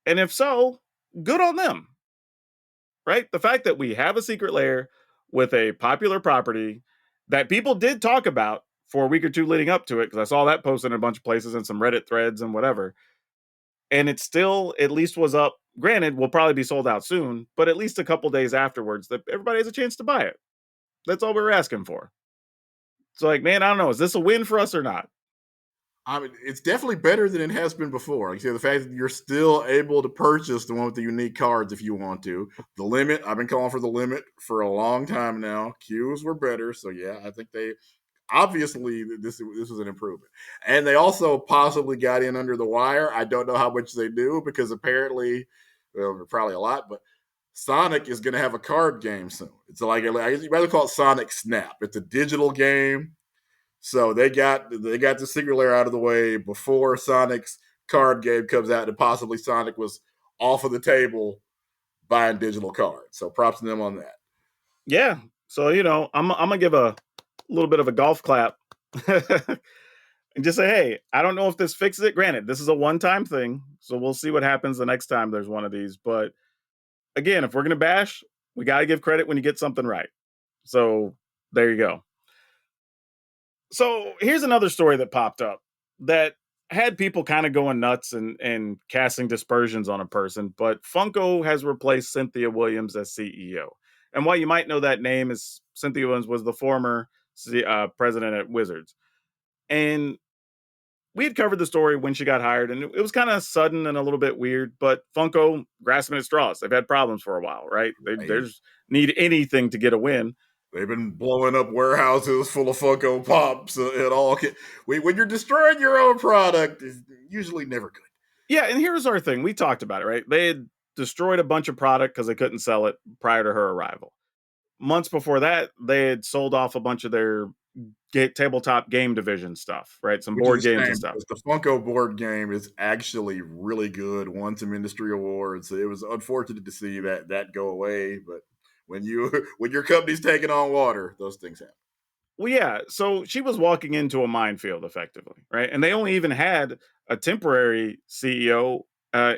And if so, good on them, right? The fact that we have a Secret Lair with a popular property that people did talk about for a week or two leading up to it, because I saw that posted in a bunch of places and some Reddit threads and whatever, and it still at least was up Granted, will probably be sold out soon, but at least a couple days afterwards that everybody has a chance to buy it. That's all we're asking for. It's like, man, I don't know. Is this a win for us or not? I mean, it's definitely better than it has been before. Like I said, the fact that you're still able to purchase the one with the unique cards if you want to. The limit, I've been calling for the limit for a long time now. Queues were better, so yeah, I think they obviously this was an improvement. And they also possibly got in under the wire. I don't know how much they do because apparently, well, probably a lot, but Sonic is going to have a card game soon. It's like I guess you rather call it Sonic Snap. It's a digital game, so they got the Secret Lair out of the way before Sonic's card game comes out, and possibly Sonic was off of the table buying digital cards. So props to them on that. Yeah. So, I'm gonna give a little bit of a golf clap and just say, hey, I don't know if this fixes it. Granted, this is a one-time thing, so we'll see what happens the next time there's one of these. But again, if we're gonna bash, we gotta give credit when you get something right. So there you go. So here's another story that popped up that had people kind of going nuts and casting dispersions on a person, but Funko has replaced Cynthia Williams as CEO. And while you might know that name, is Cynthia Williams was the former president at Wizards. And we had covered the story when she got hired, and it was kind of sudden and a little bit weird, but Funko grasping at straws. They've had problems for a while, right? They just need anything to get a win. They've been blowing up warehouses full of Funko Pops and all. When you're destroying your own product, it's usually never good. Yeah, and here's our thing. We talked about it, right? They had destroyed a bunch of product because they couldn't sell it prior to her arrival. Months before that, they had sold off a bunch of their tabletop game division stuff, right? Some Which is board a games and shame stuff. because the Funko board game is actually really good. Won some industry awards. It was unfortunate to see that go away, but when when your company's taking on water, those things happen. Well, yeah. So she was walking into a minefield effectively, right? And they only even had a temporary CEO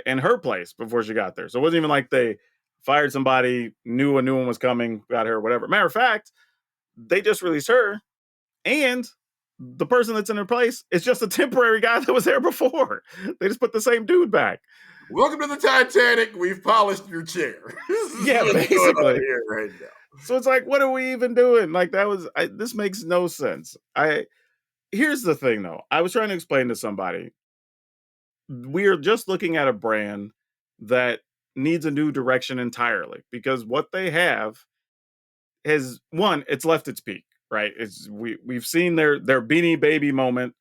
in her place before she got there. So it wasn't even like they fired somebody, knew a new one was coming, got her, whatever. Matter of fact, they just released her, and the person that's in her place is just a temporary guy that was there before. They just put the same dude back. Welcome to the Titanic. We've polished your chair. Yeah, basically. Here right now. So it's like, what are we even doing? Like this makes no sense. Here's the thing though. I was trying to explain to somebody, we're just looking at a brand that needs a new direction entirely because what they have has one, it's left its peak, right? We've seen their Beanie Baby moment.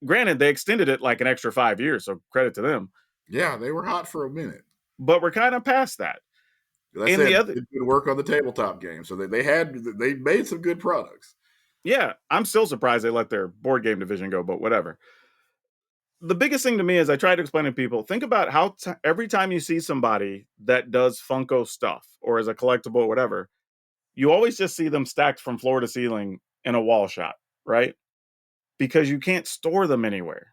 Granted, they extended it like an extra 5 years, so credit to them. Yeah, they were hot for a minute. But we're kind of past that. Like I And said, the other, did good work on the tabletop game, so they made some good products. yeah, I'm still surprised they let their board game division go, but whatever. The biggest thing to me is I try to explain to people, think about how every time you see somebody that does Funko stuff or is a collectible or whatever, you always just see them stacked from floor to ceiling in a wall shot, right? Because you can't store them anywhere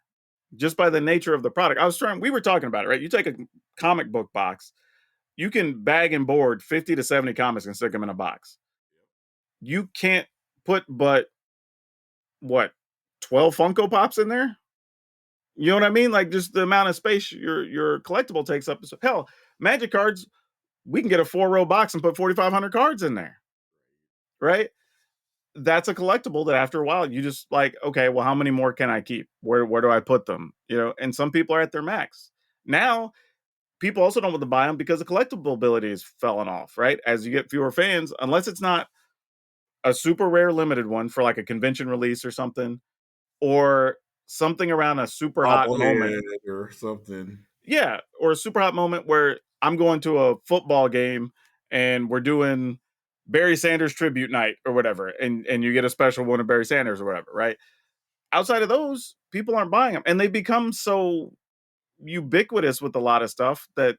just by the nature of the product. We were talking about it, right? You take a comic book box, you can bag and board 50 to 70 comics and stick them in a box. You can't put but what, 12 Funko Pops in there? You know what I mean? Like just the amount of space your collectible takes up. Hell, Magic cards, we can get a 4-row box and put 4,500 cards in there, right? That's a collectible that after a while you just like, okay, well, how many more can I keep? Where do I put them? And some people are at their max. Now, people also don't want to buy them because the collectible ability is falling off, right? As you get fewer fans, unless it's not a super rare limited one for like a convention release or something, or something around a super hot moment. Bobblehead or something. Yeah, or a super hot moment where I'm going to a football game and we're doing Barry Sanders tribute night or whatever, and you get a special one of Barry Sanders or whatever, right? Outside of those, people aren't buying them, and they become so ubiquitous with a lot of stuff that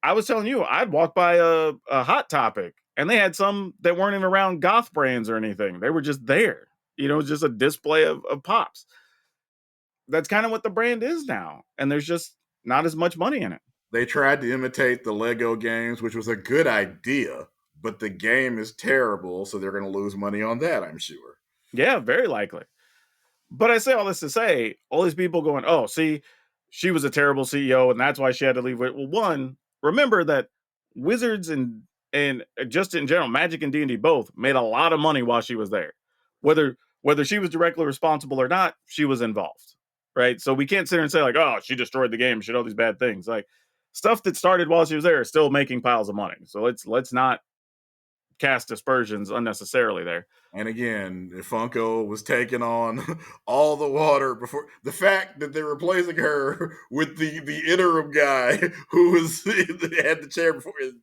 I was telling you, I'd walk by a Hot Topic, and they had some that weren't even around goth brands or anything. They were just there, just a display of pops. That's kind of what the brand is now, and there's just not as much money in it. They tried to imitate the Lego games, which was a good idea, but the game is terrible, so they're going to lose money on that, I'm sure. Yeah, very likely. But I say all this to say, all these people going, oh, see, she was a terrible CEO, and that's why she had to leave. Well, one, remember that Wizards and just in general, Magic and D&D both made a lot of money while she was there. Whether she was directly responsible or not, she was involved, right? So we can't sit here and say like, oh, she destroyed the game, she did all these bad things. Like stuff that started while she was there is still making piles of money. So let's not cast aspersions unnecessarily there. And again, Funko was taking on all the water before the fact that they're replacing her with the interim guy who was had the chair before. It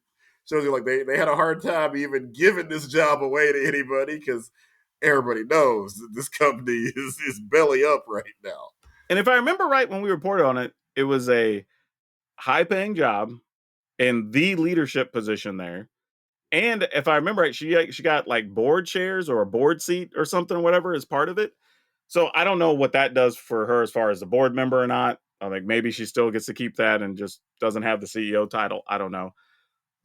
shows you like they had a hard time even giving this job away to anybody because everybody knows that this company is belly up right now. And if I remember right, when we reported on it, it was a high paying job in the leadership position there. And if I remember right, she got like board chairs or a board seat or something or whatever as part of it. So I don't know what that does for her as far as a board member or not. I think maybe she still gets to keep that and just doesn't have the CEO title. I don't know.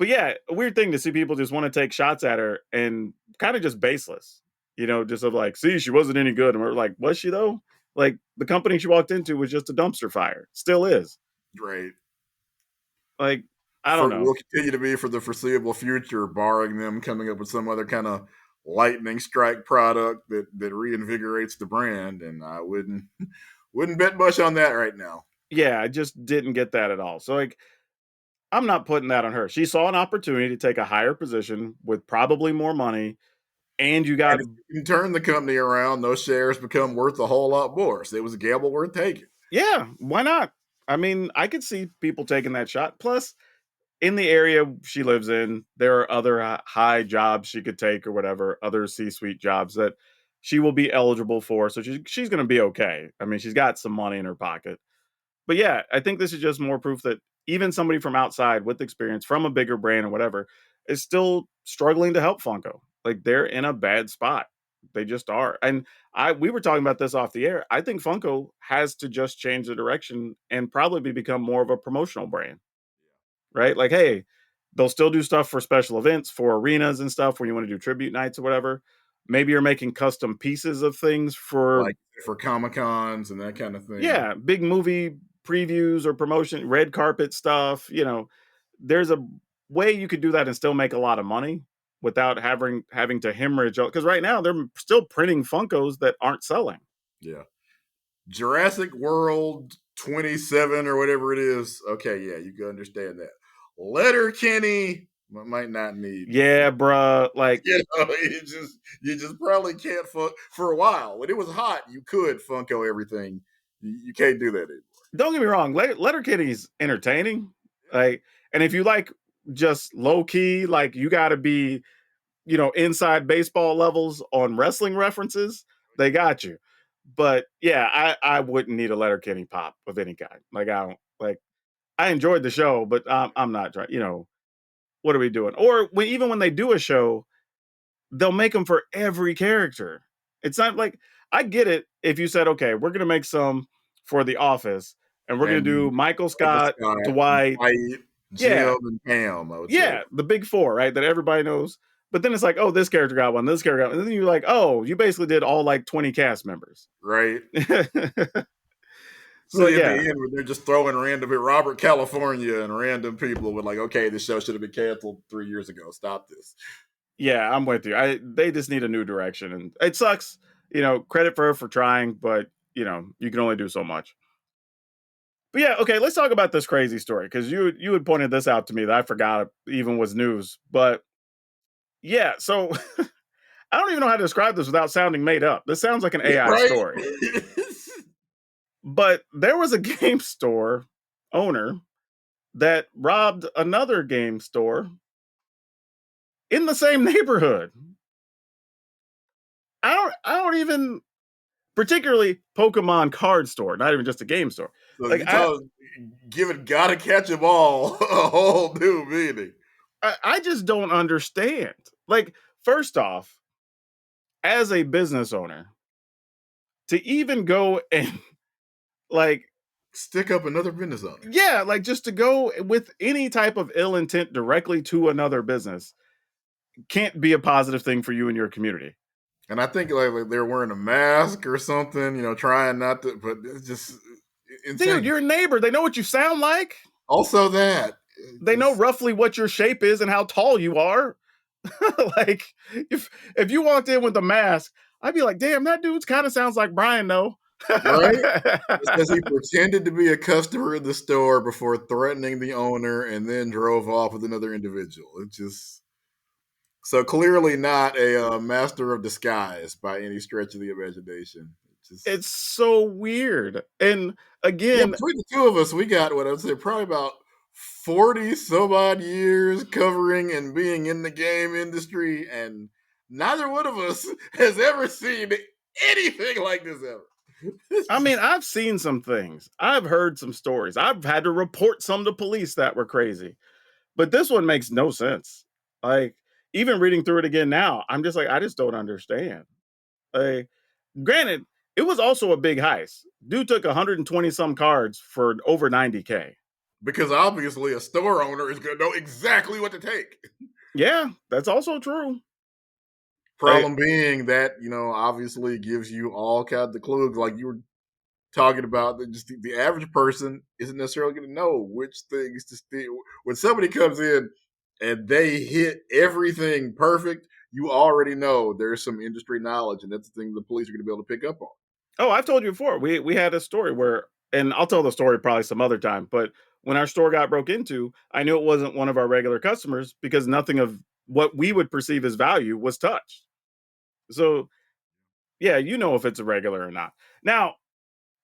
But yeah, a weird thing to see people just want to take shots at her and kind of just baseless, just of like, see, she wasn't any good. And we're like, was she though? Like the company she walked into was just a dumpster fire. Still is. Right. Like, I don't know. Will continue to be for the foreseeable future, barring them coming up with some other kind of lightning strike product that reinvigorates the brand. And I wouldn't bet much on that right now. Yeah, I just didn't get that at all. So like, I'm not putting that on her. She saw an opportunity to take a higher position with probably more money, and you got And if you can turn the company around, those shares become worth a whole lot more. So it was a gamble worth taking. yeah, why not? I mean, I could see people taking that shot. Plus, in the area she lives in, there are other high jobs she could take or whatever, other C-suite jobs that she will be eligible for. So she's going to be okay. I mean, she's got some money in her pocket. But yeah, I think this is just more proof that even somebody from outside with experience from a bigger brand or whatever is still struggling to help Funko. Like they're in a bad spot. They just are. And we were talking about this off the air. I think Funko has to just change the direction and probably become more of a promotional brand. Right? Like, hey, they'll still do stuff for special events, for arenas and stuff where you want to do tribute nights or whatever. Maybe you're making custom pieces of things for Like for Comic Cons and that kind of thing. yeah, big movie previews or promotion, red carpet stuff. There's a way you could do that and still make a lot of money without having to hemorrhage. Because right now they're still printing Funkos that aren't selling. Yeah. Jurassic World 27 or whatever it is. Okay, yeah, you can understand that. Letterkenny might not need. Yeah, bruh. Like, you just probably can't for a while. When it was hot, you could Funko everything. You can't do that anymore. Don't get me wrong, Letterkenny's entertaining. Like, and if you like just low key, like you got to be, inside baseball levels on wrestling references, they got you. But yeah, I wouldn't need a Letterkenny pop of any kind. Like I don't like. I enjoyed the show, but I'm not trying. What are we doing? Or even when they do a show, they'll make them for every character. It's not like I get it if you said, okay, we're gonna make some for The Office, and we're gonna do Michael Scott, Dwight, yeah, Jim, and Pam. I would say, yeah, the big four, right? That everybody knows. But then it's like, oh, this character got one, this character got one. And then you're like, oh, you basically did all like 20 cast members. right? So at yeah, the end, they're just throwing random Robert California and random people with like, okay, this show should have been canceled 3 years ago. Stop this. yeah, I'm with you. They just need a new direction, and it sucks. Credit for her for trying, but you can only do so much. But yeah, okay, let's talk about this crazy story because you had pointed this out to me that I forgot even was news. But yeah, so I don't even know how to describe this without sounding made up. This sounds like an AI Right? story. But there was a game store owner that robbed another game store in the same neighborhood. I don't even particularly Pokemon card store, not even just a game store. So Like giving gotta catch 'em all a whole new meaning. I just don't understand. Like, first off, as a business owner, to even go and like Stick up another business owner. yeah, like just to go with any type of ill intent directly to another business can't be a positive thing for you and your community. And I think like they're wearing a mask or something, trying not to, but it's just insane. Dude, you're a neighbor. They know what you sound like. Also that They know roughly what your shape is and how tall you are. Like if you walked in with a mask, I'd be like, damn, that dude's kind of sounds like Brian, though. Right? It says he pretended to be a customer in the store before threatening the owner and then drove off with another individual. It just so clearly not a master of disguise by any stretch of the imagination. It's so weird. And Yeah, again, between the two of us, we got what I'd say probably about 40 some odd years covering and being in the game industry, and neither one of us has ever seen anything like this ever. I mean, I've seen some things. I've heard some stories. I've had to report some to police that were crazy. But this one makes no sense. Like, even reading through it again now, I'm just like, I just don't understand. Like, granted, it was also a big heist. Dude took 120 some cards for over 90K. Because obviously a store owner is going to know exactly what to take. Yeah, that's also true. Problem being that, obviously gives you all kinds of clues. Like you were talking about, that just the average person isn't necessarily going to know which things to steal. When somebody comes in and they hit everything perfect, you already know there's some industry knowledge, and that's the thing the police are going to be able to pick up on. Oh, I've told you before. We had a story where, and I'll tell the story probably some other time, but when our store got broke into, I knew it wasn't one of our regular customers because nothing of what we would perceive as value was touched. So, yeah, you know if it's a regular or not. Now,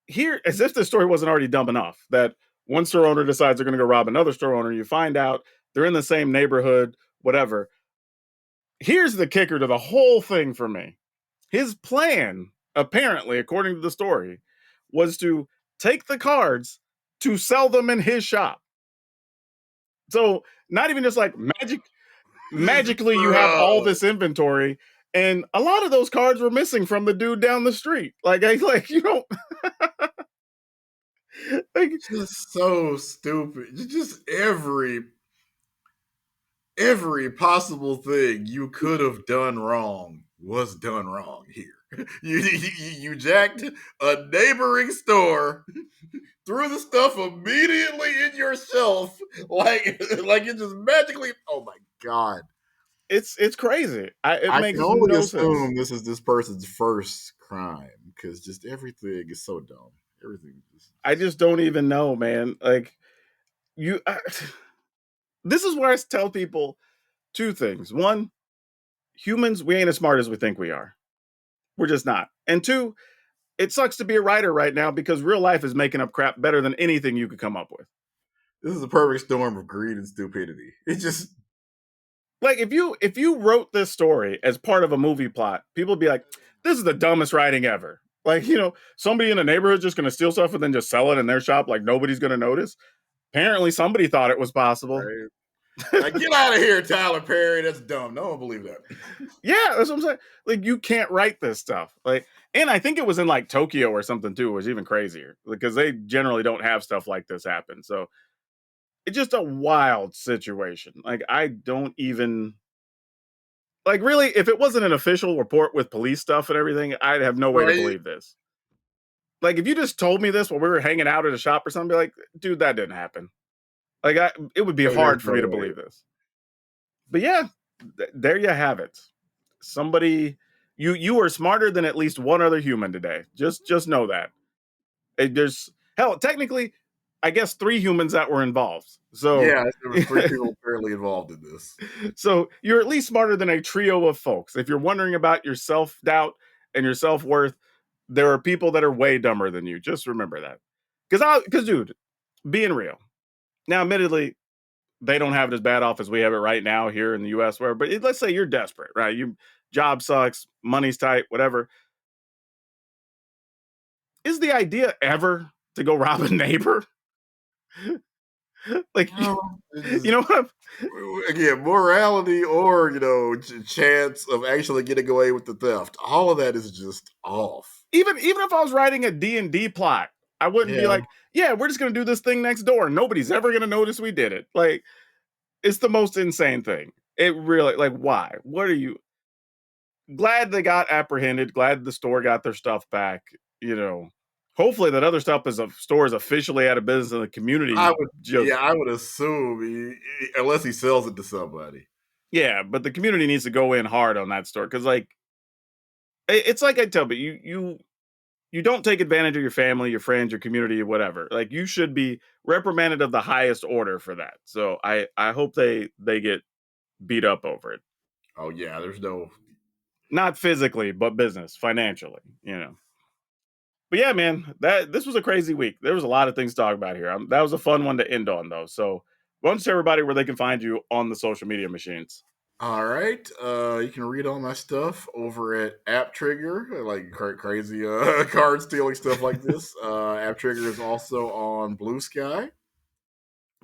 here, as if the story wasn't already dumb enough, that one store owner decides they're going to go rob another store owner, you find out they're in the same neighborhood, whatever. Here's the kicker to the whole thing for me. His plan, apparently, according to the story, was to take the cards to sell them in his shop. So not even just like magically you have all Bro, this inventory, and a lot of those cards were missing from the dude down the street. Like you don't like just so stupid. Just every possible thing you could have done wrong was done wrong here. You jacked a neighboring store, threw the stuff immediately in your shelf, like it just magically. Oh my god! it's crazy. It I can makes only no sense. assume this is this person's first crime because just everything is so dumb. Everything is I just don't even know, man. Like you, this is where I tell people two things. One, humans, we ain't as smart as we think we are. We're just not. And two, it sucks to be a writer right now because real life is making up crap better than anything you could come up with. this is a perfect storm of greed and stupidity. It just Like if you wrote this story as part of a movie plot, people would be like, "This is the dumbest writing ever." Like somebody in the neighborhood just going to steal stuff and then just sell it in their shop, like nobody's going to notice. Apparently, somebody thought it was possible. right. Like, get out of here, Tyler Perry. That's dumb. No one believe that. Yeah, that's what I'm saying. Like you can't write this stuff. Like, and I think it was in like Tokyo or something too. It was even crazier because they generally don't have stuff like this happen. So it's just a wild situation. Like I don't even like really. If it wasn't an official report with police stuff and everything, I'd have no way to Right? believe this. Like if you just told me this while we were hanging out at a shop or something, I'd be like, dude, that didn't happen. Like it would be Like, there's hard for no me to way. believe this. But yeah, there you have it. Somebody, you are smarter than at least one other human today. Just know that. There's hell, technically, I guess three humans that were involved. So Yeah, there was three people apparently involved in this. so you're at least smarter than a trio of folks. If you're wondering about your self doubt and your self worth, there are people that are way dumber than you. Just remember that. Because dude, being real. Now, admittedly, they don't have it as bad off as we have it right now here in the US, where, but let's say you're desperate, right? You job sucks, money's tight, whatever. Is the idea ever to go rob a neighbor? Like, No, you know what? again, morality or chance of actually getting away with the theft. All of that is just off. Even if I was writing a D&D plot, I wouldn't be Yeah, like, yeah, we're just gonna do this thing next door. Nobody's ever gonna notice we did it. Like, it's the most insane thing. It really, like, why? What are you? Glad they got apprehended. Glad the store got their stuff back. You know, hopefully that other stuff is store is officially out of business and the community just I would assume unless he sells it to somebody. yeah, but the community needs to go in hard on that store because like it's like I tell you, you don't take advantage of your family, your friends, your community, whatever. Like you should be reprimanded of the highest order for that. So I hope they get beat up over it. Oh yeah, there's no. Not physically, but business, financially, you know. But yeah, man, this was a crazy week. There was a lot of things to talk about here. That was a fun one to end on, though. So, why don't you tell everybody where they can find you on the social media machines? All right, you can read all my stuff over at App Trigger, like crazy card stealing stuff like this. App Trigger is also on Blue Sky.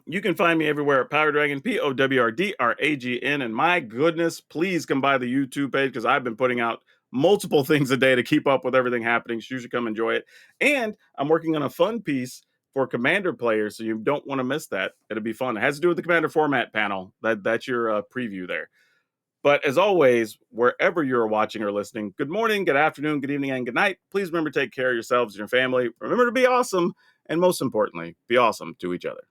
You can find me everywhere at PowrDragn, PowrDragn. And my goodness, please come by the YouTube page because I've been putting out multiple things a day to keep up with everything happening. So you should come enjoy it. And I'm working on a fun piece for Commander players, so you don't want to miss that. It'll be fun. It has to do with the Commander format panel. That's your preview there. But as always, wherever you're watching or listening, good morning, good afternoon, good evening, and good night. Please remember to take care of yourselves and your family. Remember to be awesome. And most importantly, be awesome to each other.